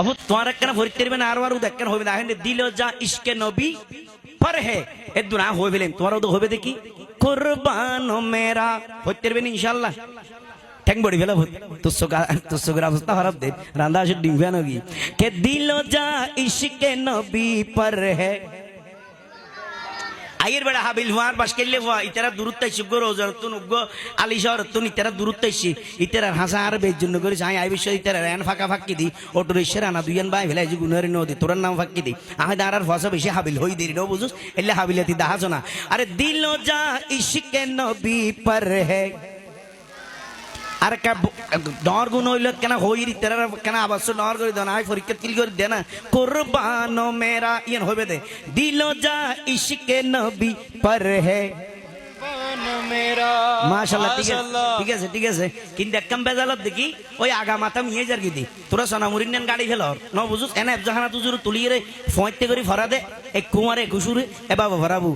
अबू तुम्हारा क्या भरी तेरे में नारवारू देख कर हो भी दाहिने दिलो जा इश्के नबी पर है ये दुना हो भी लें तुम्हारा तो हो भी देखी कुर्बानो मेरा हो तेरे में इंशाल्लाह ठेंग बड़ी वेला तुझसे रास्ता हरप दे रांधा से डिंगवान होगी के दिलो जा इश्के नबी पर है आयर बड़ा हाबिल हुआर बस के लिए हुआ इतना दूरत्व शिवगो रोजर तुन उग्गो आलिशर तुन इतना दूरत्व शि इतना हंसार बेजुन नगरी चाहे आई विश्व इतना रैन फाका फाकी दी ऑटो रिक्शा ना दुयन बाय भेला जी गुनहरी नो दी तुरंत नाम फाकी दी आह दारार फसा बेशे हाबिल होई देरी नो बुझुस इल्ले हाबिलियती दाहा जोना अरे दिलो जा इश्के नबी पर है अरे क्या डॉर गुन होइल क्या होई री तेरा क्या आवाज़ डॉर करी देना आई फरिकत किल करी देना कुर्बानो मेरा ये होबे दे दिलो जा इश्के नबी पर है मेरा माशाल्लाह ठीक है किंतु कम बेजालत देखी ওই আগা মাথা মিয়ে যার গিদি তোরা সোনামুরিন গাড়ি ফেলর ন বুঝুস এনে জাহানা তুজুর তুলিয়ে রে ফয়তে করি ফরা দে এক কুমারে কুসুরে এ বাবা ফরাবু